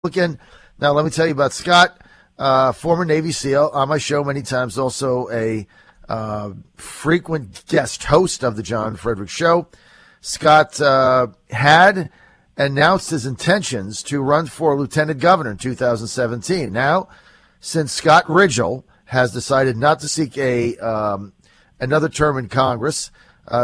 Republican. Now, let me tell you about Scott, former Navy SEAL, on my show many times, also a frequent guest host of the John Fredericks Show. Scott had announced his intentions to run for lieutenant governor in 2017. Now, since Scott Ridgel has decided not to seek another term in Congress,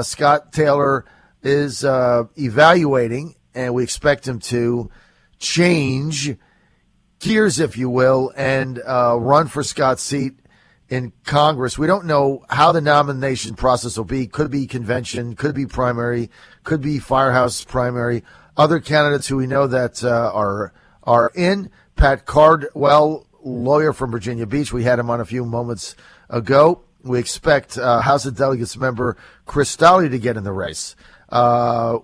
Scott Taylor is evaluating, and we expect him to change gears, if you will, and run for Scott's seat in Congress. We don't know how the nomination process will be. Could be convention, could be primary, could be firehouse primary. Other candidates who we know that are in: Pat Cardwell, lawyer from Virginia Beach. We had him on a few moments ago. We expect House of Delegates member Chris Stolley to get in the race.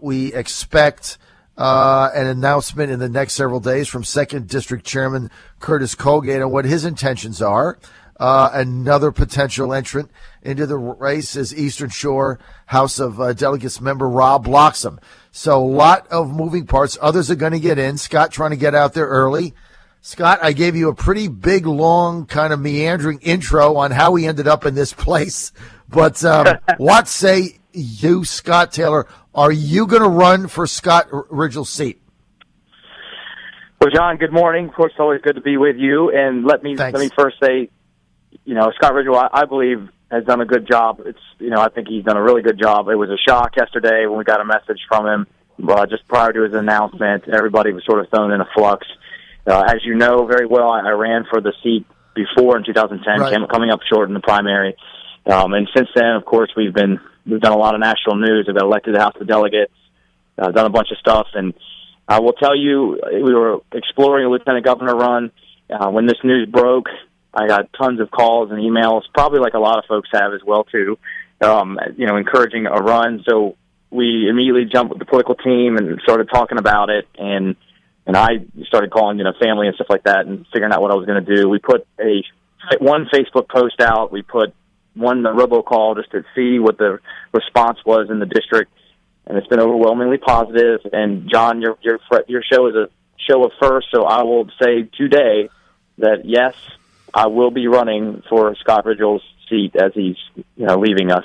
We expect an announcement in the next several days from 2nd District Chairman Curtis Colgate on what his intentions are. Another potential entrant into the race is Eastern Shore House of Delegates member Rob Bloxham. So a lot of moving parts. Others are going to get in. Scott trying to get out there early. Scott, I gave you a pretty big, long, kind of meandering intro on how we ended up in this place. But what say you, Scott Taylor? Are you going to run for Scott Ridgel's seat? Well, John, good morning. Of course, it's always good to be with you. And let me first say, Scott Ridgel, I believe, has done a good job. I think he's done a really good job. It was a shock yesterday when we got a message from him just prior to his announcement. Everybody was sort of thrown in a flux. As you know very well, I ran for the seat before in 2010, right, coming up short in the primary. And since then, of course, we've done a lot of national news. I've got elected to the House of Delegates, done a bunch of stuff. And I will tell you, we were exploring a lieutenant governor run. When this news broke, I got tons of calls and emails, probably like a lot of folks have as well, too, encouraging a run. So we immediately jumped with the political team and started talking about it. And I started calling, family and stuff like that and figuring out what I was going to do. We put one Facebook post out. We put one robocall just to see what the response was in the district, and it's been overwhelmingly positive. And John, your show is a show of first, so I will say today that yes, I will be running for Scott Ridgel's seat as he's leaving us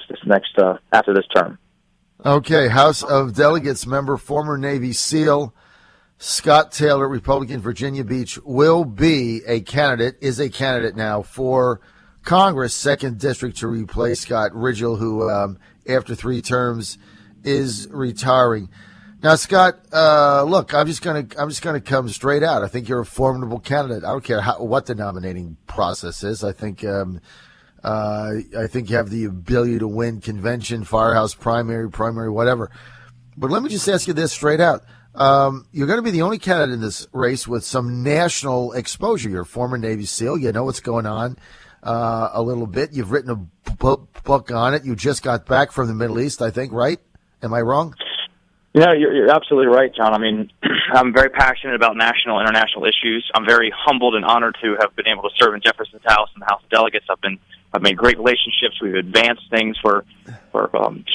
after this term. Okay, House of Delegates member, former Navy SEAL Scott Taylor, Republican, Virginia Beach, is a candidate now for Congress, 2nd District, to replace Scott Ridgel, who, after 3 terms, is retiring. Now, Scott, look, I'm just gonna come straight out. I think you're a formidable candidate. I don't care what the nominating process is. I think you have the ability to win convention, firehouse, primary, whatever. But let me just ask you this straight out. You're going to be the only candidate in this race with some national exposure. You're a former Navy SEAL. You know what's going on a little bit. You've written a book on it. You just got back from the Middle East, I think, right? Am I wrong? No, you're absolutely right, John. I mean, I'm very passionate about national and international issues. I'm very humbled and honored to have been able to serve in Jefferson's House and the House of Delegates. I've made great relationships. We've advanced things for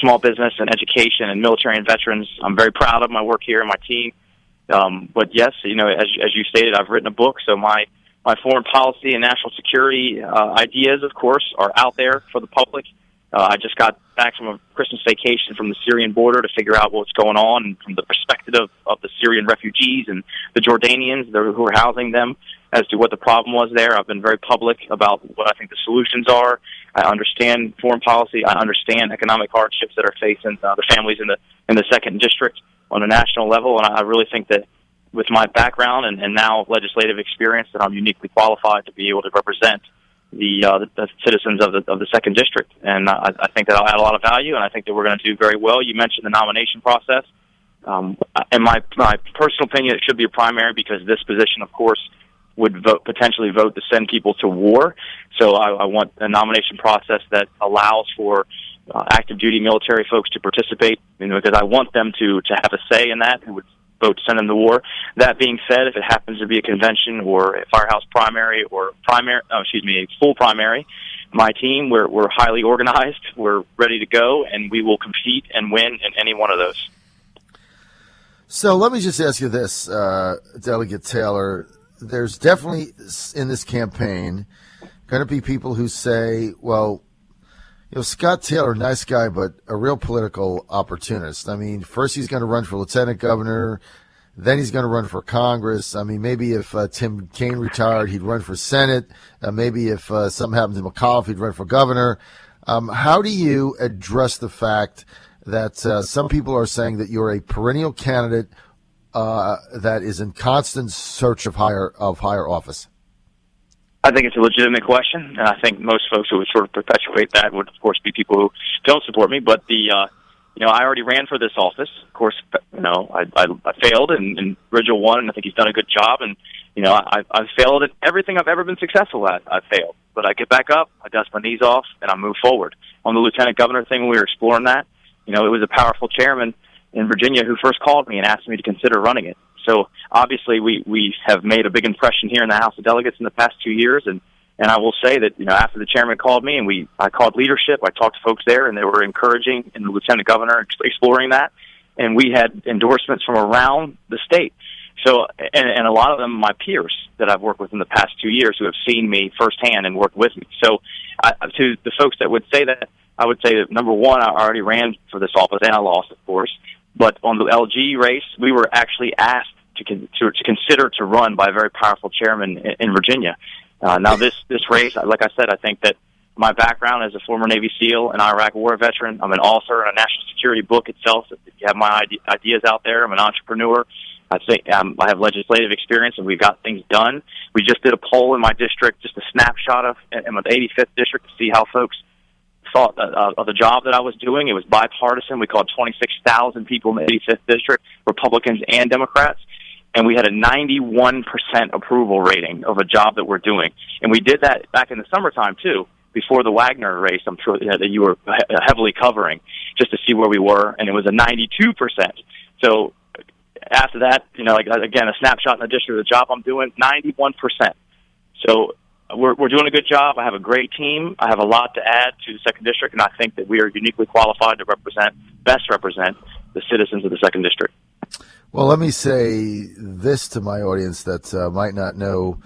small business and education and military and veterans. I'm very proud of my work here and my team. But yes, as you stated, I've written a book. So my foreign policy and national security ideas, of course, are out there for the public. I just got back from a Christmas vacation from the Syrian border to figure out what's going on, and from the perspective of the Syrian refugees and the Jordanians who are housing them, as to what the problem was there. I've been very public about what I think the solutions are. I understand foreign policy. I understand economic hardships that are facing the families in the 2nd District on a national level, and I really think that with my background and now legislative experience, that I'm uniquely qualified to be able to represent the citizens of the 2nd District. And I think that I'll add a lot of value, and I think that we're going to do very well. You mentioned the nomination process. In my personal opinion, it should be a primary, because this position, of course, would potentially vote to send people to war. So I want a nomination process that allows for active duty military folks to participate, because I want them to have a say in that, who would vote to send them to war. That being said, if it happens to be a convention or a firehouse primary or a full primary, my team, we're highly organized, we're ready to go, and we will compete and win in any one of those. So let me just ask you this, Delegate Taylor. there's definitely in this campaign going to be people who say, well, Scott Taylor, nice guy, but a real political opportunist. I mean, first he's going to run for lieutenant governor, then he's going to run for Congress. I mean, maybe if Tim Kaine retired, he'd run for Senate. Maybe if something happened to McAuliffe, he'd run for governor. How do you address the fact that some people are saying that you're a perennial candidate that is in constant search of higher office? I think it's a legitimate question, and I think most folks who would sort of perpetuate that would, of course, be people who don't support me. But I already ran for this office. Of course, I failed, and Ridgel won, and I think he's done a good job. And I've failed at everything I've ever been successful at. I've failed, but I get back up, I dust my knees off, and I move forward. On the lieutenant governor thing, when we were exploring that, it was a powerful chairman in Virginia who first called me and asked me to consider running it. So obviously we have made a big impression here in the House of Delegates in the past 2 years, and I will say that after the chairman called me and I called leadership, I talked to folks there, and they were encouraging in the lieutenant governor exploring that, and we had endorsements from around the state. So and a lot of them my peers that I've worked with in the past 2 years who have seen me firsthand and worked with me. So to the folks that would say that, I would say that number one, I already ran for this office and I lost, of course. But on the LG race, we were actually asked to consider to run by a very powerful chairman in Virginia. Now, this race, like I said, I think that my background as a former Navy SEAL and Iraq War veteran, I'm an author in a national security book itself. If you have my ideas out there, I'm an entrepreneur. I have legislative experience, and we've got things done. We just did a poll in my district, just a snapshot of in the 85th district, to see how folks thought of the job that I was doing. It was bipartisan. We called 26,000 people in the 85th district, Republicans and Democrats, and we had a 91% approval rating of a job that we're doing. And we did that back in the summertime, too, before the Wagner race, I'm sure that you were heavily covering, just to see where we were, and it was a 92%. So after that, again, a snapshot in the district of the job I'm doing, 91%. So we're doing a good job. I have a great team. I have a lot to add to the 2nd District, and I think that we are uniquely qualified to best represent the citizens of the 2nd District. Well, let me say this to my audience that might not know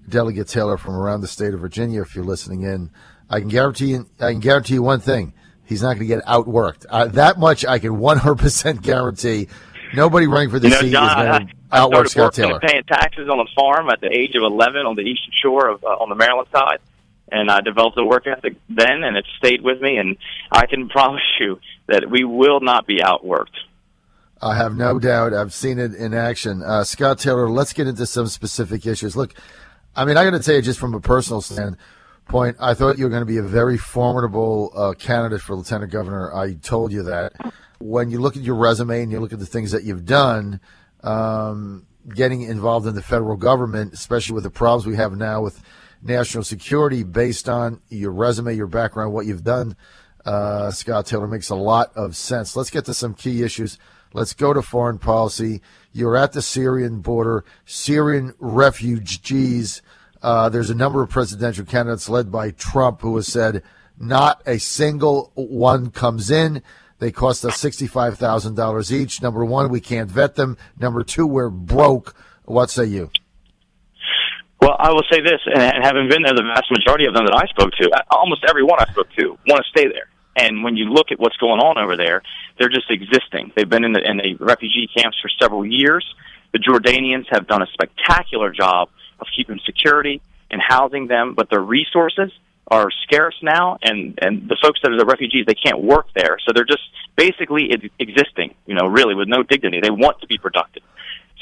Delegate Taylor from around the state of Virginia. If you're listening in, I can guarantee you one thing: he's not going to get outworked. That much I can 100% guarantee. Nobody running for this seat John, is going to outwork Scott Taylor. I started paying taxes on a farm at the age of 11 on the eastern shore of on the Maryland side, and I developed a work ethic then, and it stayed with me. And I can promise you that we will not be outworked. I have no doubt. I've seen it in action. Scott Taylor, let's get into some specific issues. Look, I mean, I got to tell you, just from a personal standpoint, I thought you were going to be a very formidable candidate for lieutenant governor. I told you that. When you look at your resume and you look at the things that you've done, getting involved in the federal government, especially with the problems we have now with national security, based on your resume, your background, what you've done, Scott Taylor, makes a lot of sense. Let's get to some key issues. Let's go to foreign policy. You're at the Syrian border, Syrian refugees. There's a number of presidential candidates led by Trump who has said not a single one comes in. They cost us $65,000 each. Number one, we can't vet them. Number two, we're broke. What say you? Well, I will say this, and having been there, the vast majority of them that I spoke to, almost every one I spoke to, want to stay there. And when you look at what's going on over there, they're just existing. They've been in the refugee camps for several years. The Jordanians have done a spectacular job of keeping security and housing them, but their resources are scarce now, and the folks that are the refugees, they can't work there. So they're just basically existing, really with no dignity. They want to be productive.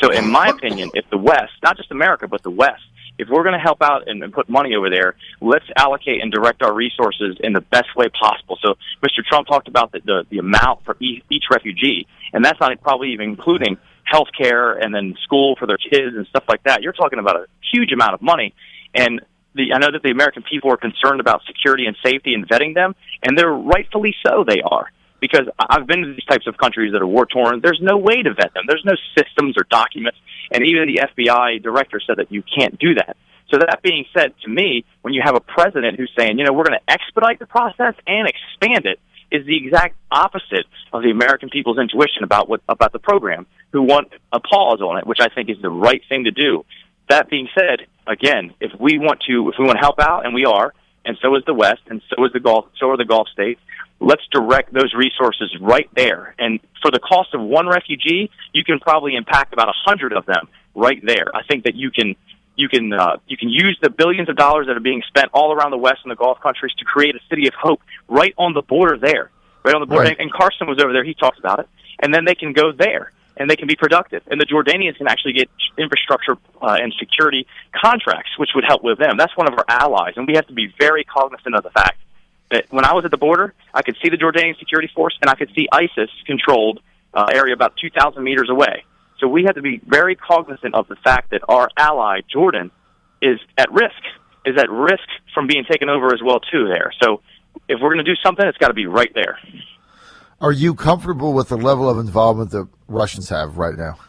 So in my opinion, if the West, not just America, but the West, if we're going to help out and put money over there, let's allocate and direct our resources in the best way possible. So Mr. Trump talked about the amount for each refugee, and that's not probably even including health care and then school for their kids and stuff like that. You're talking about a huge amount of money. And I know that the American people are concerned about security and safety and vetting them, and they're rightfully so, they are. Because I've been to these types of countries that are war-torn. There's no way to vet them. There's no systems or documents. And even the FBI director said that you can't do that. So that being said, to me, when you have a president who's saying, we're going to expedite the process and expand it, is the exact opposite of the American people's intuition about the program, who want a pause on it, which I think is the right thing to do. That being said, again, if we want to help out, and we are, and so is the West, and so are the Gulf states, let's direct those resources right there. And for the cost of one refugee, you can probably impact about 100 of them right there. I think that you can use the billions of dollars that are being spent all around the West and the Gulf countries to create a city of hope right on the border there, right on the border. Right. And Carson was over there; he talks about it. And then they can go there, and they can be productive. And the Jordanians can actually get infrastructure and security contracts, which would help with them. That's one of our allies, and we have to be very cognizant of the fact that when I was at the border, I could see the Jordanian security force, and I could see ISIS-controlled area about 2,000 meters away. So we have to be very cognizant of the fact that our ally, Jordan, is at risk from being taken over as well, too, there. So if we're going to do something, it's got to be right there. Are you comfortable with the level of involvement the Russians have right now?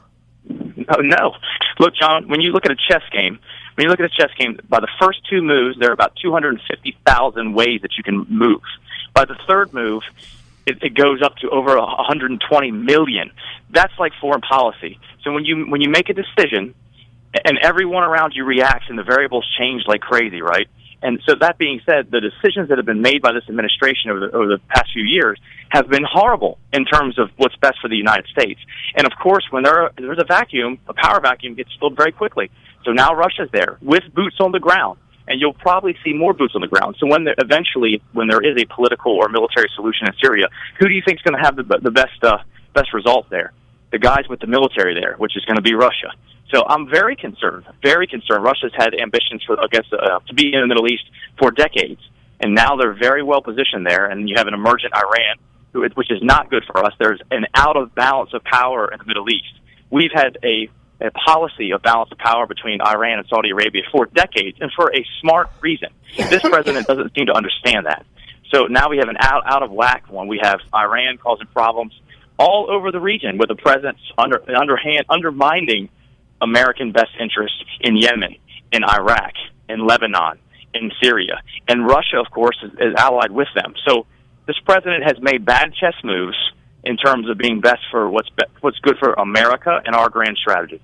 No. Look, John, when you look at a chess game, by the first two moves, there are about 250,000 ways that you can move. By the third move, it goes up to over 120 million. That's like foreign policy. So when you make a decision, and everyone around you reacts, and the variables change like crazy, right? And so that being said, the decisions that have been made by this administration over the past few years have been horrible in terms of what's best for the United States. And of course, when there's a vacuum, a power vacuum gets filled very quickly. So now Russia's there with boots on the ground, and you'll probably see more boots on the ground. So when there is a political or military solution in Syria, who do you think is going to have the best result there? The guys with the military there, which is going to be Russia. So I'm very concerned, very concerned. Russia's had ambitions to be in the Middle East for decades, and now they're very well positioned there. And you have an emergent Iran, which is not good for us. There's an out of balance of power in the Middle East. We've had a policy of balance of power between Iran and Saudi Arabia for decades, and for a smart reason. This president doesn't seem to understand that. So now we have an out of whack one. We have Iran causing problems all over the region, with the president undermining American best interests in Yemen, in Iraq, in Lebanon, in Syria. And Russia, of course, is allied with them. So this president has made bad chess moves in terms of being best for what's good for America and our grand strategy.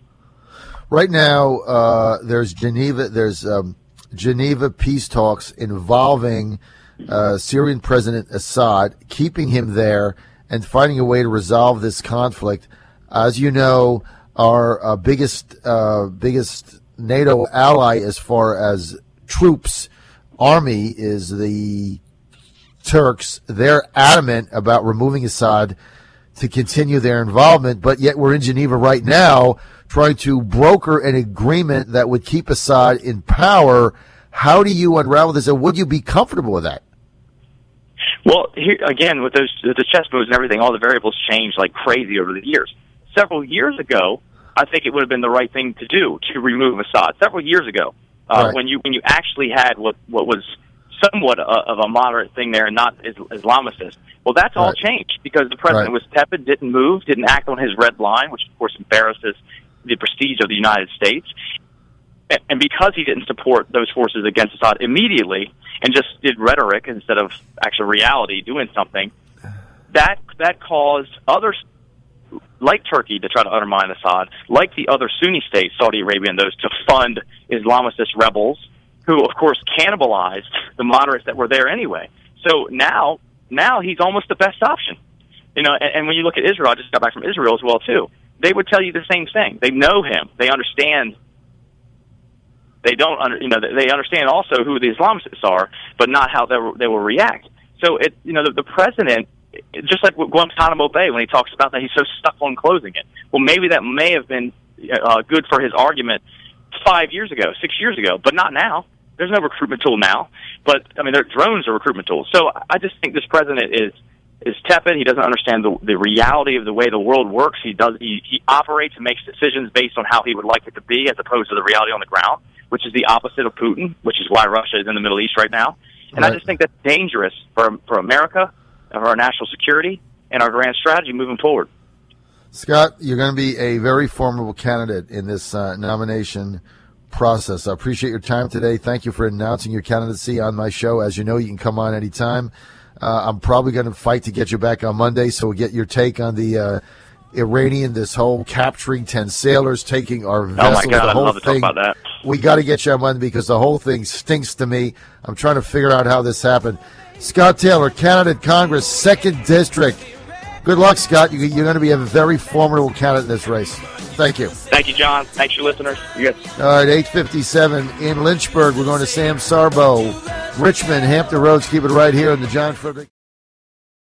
Right now, there's Geneva peace talks involving Syrian President Assad, keeping him there and finding a way to resolve this conflict. As you know, our biggest NATO ally as far as troops, army, is the Turks. They're adamant about removing Assad to continue their involvement, but yet we're in Geneva right now trying to broker an agreement that would keep Assad in power. How do you unravel this, and would you be comfortable with that? Well, here again, with the chess moves and everything, all the variables change like crazy over the years. Several years ago, I think it would have been the right thing to do to remove Assad. Several years ago, right. when you actually had what was somewhat of a moderate thing there and not Islamicist. Well, that's all changed because the president was tepid, didn't move, didn't act on his red line, which of course embarrasses the prestige of the United States. And because he didn't support those forces against Assad immediately and just did rhetoric instead of actual reality, doing something, that caused others like Turkey to try to undermine Assad, like the other Sunni states, Saudi Arabia and those, to fund Islamicist rebels who, of course, cannibalized the moderates that were there anyway. So now he's almost the best option. And when you look at Israel, I just got back from Israel as well, too. They would tell you the same thing. They know him. They understand. They they understand also who the Islamists are, but not how they will react. So the president, just like with Guantanamo Bay, when he talks about that, he's so stuck on closing it. Well, maybe that may have been good for his argument 5 years ago, 6 years ago, but not now. There's no recruitment tool now. But their drones are recruitment tools. So I just think this president is tepid. He doesn't understand the reality of the way the world works. He operates and makes decisions based on how he would like it to be, as opposed to the reality on the ground, which is the opposite of Putin, which is why Russia is in the Middle East right now. And I just think that's dangerous for America, for our national security, and our grand strategy moving forward. Scott, you're going to be a very formidable candidate in this nomination process. I appreciate your time today. Thank you for announcing your candidacy on my show. As you know, you can come on anytime. I'm probably going to fight to get you back on Monday, so we'll get your take on the Iranian, this whole capturing 10 sailors, taking our vessels. Oh my God, the I'd whole love to talk thing. about that. We got to get you on Monday because the whole thing stinks to me. I'm trying to figure out how this happened. Scott Taylor, candidate Congress, 2nd District. Good luck, Scott. You're going to be a very formidable candidate in this race. Thank you. Thank you, John. Thanks, your listeners. You guys. All right, 8:57 in Lynchburg. We're going to Sam Sarbo, Richmond, Hampton Roads. Keep it right here on the John Fredericks.